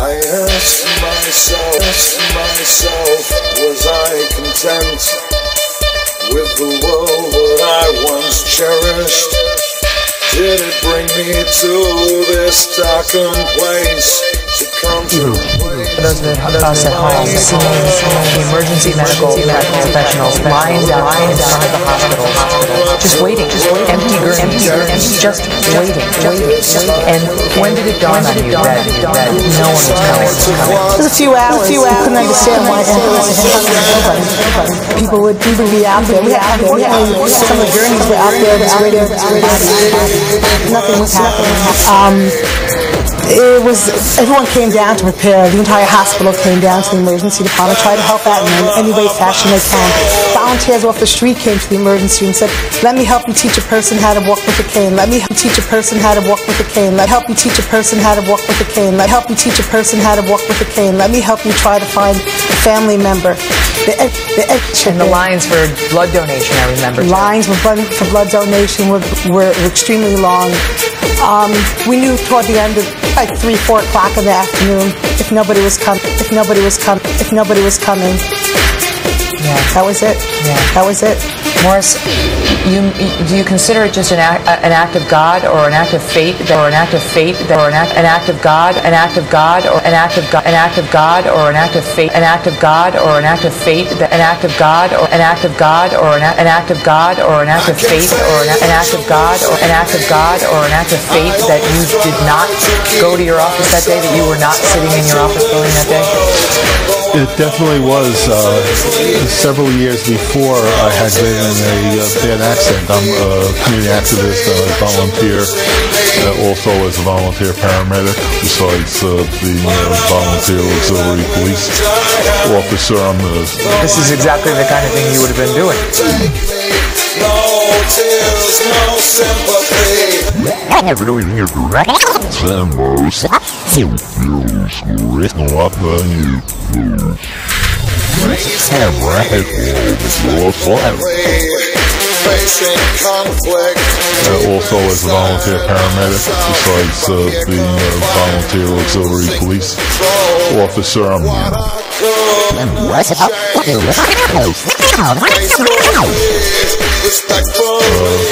I asked myself, was I content with the world that I once cherished? Did it bring me to this darkened place to contemplate? For those of us at home, seeing the emergency medical professionals lying down in front of the hospital, just waiting, empty gurneys, just waiting. And when did it dawn on you that no one was coming? It was a few hours. We couldn't understand why people would be out there. Some of the gurneys were out there just waiting for bodies. Nothing was happening. Everyone came down to prepare. The entire hospital came down to the emergency department, tried to help out in any way, fashion they can. Volunteers off the street came to the emergency room and said, let me help you teach a person how to walk with a cane. Let me help you teach a person how to walk with a cane. Let me help you teach a person how to walk with a cane. Let me help you teach a person how to walk with a cane. Let me help you try to find a family member. And the lines for blood donation, I remember. Lines for blood donation were extremely long. We knew toward the end of like 3-4 o'clock in the afternoon if nobody was coming. Yeah. That was it. Yeah. That was it. Morris, do you consider it just an act of God or an act of fate, or an act of fate, or an act of God, an act of God, or an act of God, an act of God, or an act of fate, an act of God, or an act of fate, an act of God, or an act of God, or an act of God, or an act of fate, or an act of God, or an act of God, or an act of fate that you did not go to your office that day, that you were not sitting in your office building that day? It definitely was. Several years before, I had been in a bad accident. I'm a community activist, volunteer, also as a volunteer paramedic, besides being a volunteer auxiliary police officer. This is exactly the kind of thing you would have been doing. No tears, no sympathy. Facing conflict. Also as a volunteer paramedic, besides being a volunteer auxiliary police officer.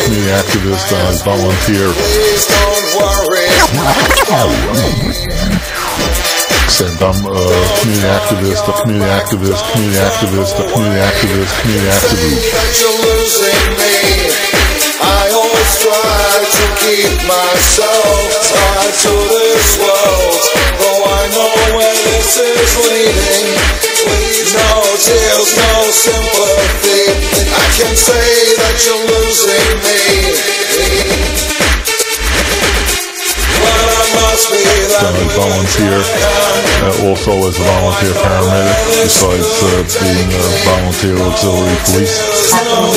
Community activist, volunteer. And I'm a community activist. You're losing me. I always try to keep myself tied to this world, though I know where this is leading. Please, no tears, no sympathy. I can say that you're losing me, but I must be that volunteer, also as a volunteer paramedic, besides being a volunteer auxiliary police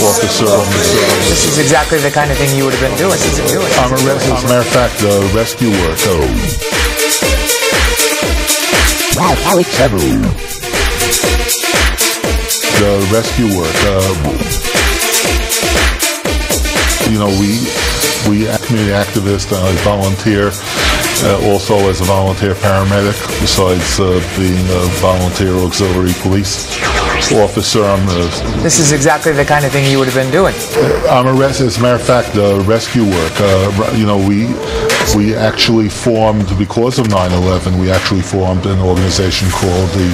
officer. This is exactly the kind of thing you would have been doing. I'm a as a matter of fact, rescue work. The rescue work. We community activist, volunteer, also as a volunteer paramedic, besides being a volunteer auxiliary police officer. This is exactly the kind of thing you would have been doing. As a matter of fact, rescue work. We actually formed, because of 9/11, we actually formed an organization called the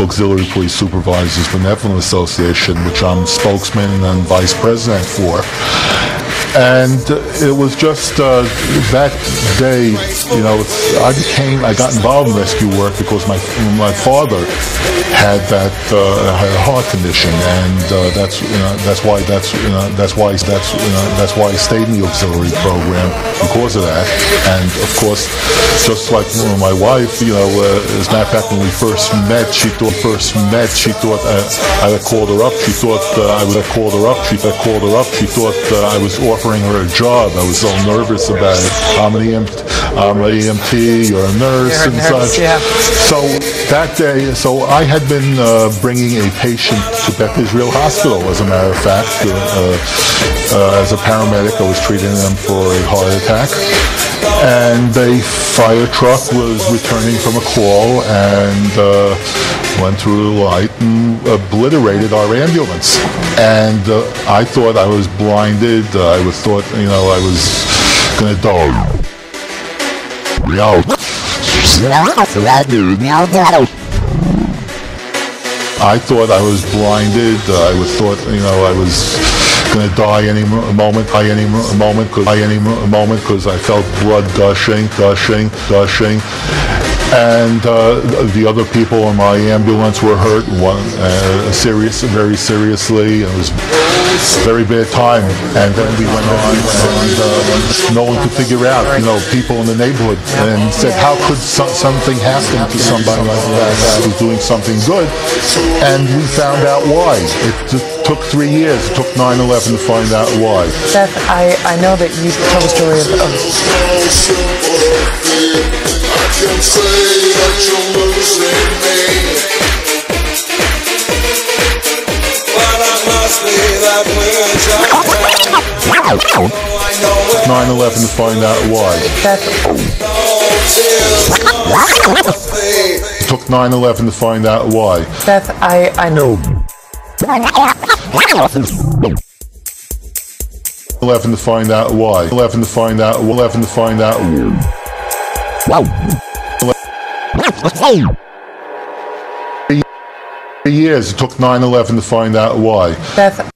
Auxiliary Police Supervisors Benevolent Association, which I'm spokesman and vice president for. And it was just that day, I got involved in rescue work because my father had a heart condition, and that's why he stayed in the auxiliary program because of that. And of course, just like my wife, as a matter of fact, when we first met, she thought I had called her up. She thought I was offering her a job. I was so nervous about it. I'm an EMT, you're a nurse, and such. Yeah. So that day, I had been bringing a patient to Beth Israel Hospital, as a matter of fact. As a paramedic, I was treating them for a heart attack. and a fire truck was returning from a call and went through the light and obliterated our ambulance. And I thought I was blinded. I thought, I was going to die. I thought I was blinded. I thought, I was going to die any moment because I felt blood gushing. And the other people in my ambulance were hurt, one very seriously. It was a very bad time. And then we went on, and no one could figure out, people in the neighborhood, and said, how could something happen to somebody like that who's doing something good? And we found out why. It took 3 years. It took 9/11 to find out why. Seth, I know that you tell the story of I can say that you're losing me, but I must be that which I am. 9/11 to find out why. It took 9/11 to find out why. Seth, I know. 11 to find out why. 11 to find out. 11 to find out. Wow. 3 years. It took 9/11 to find out why. Seth.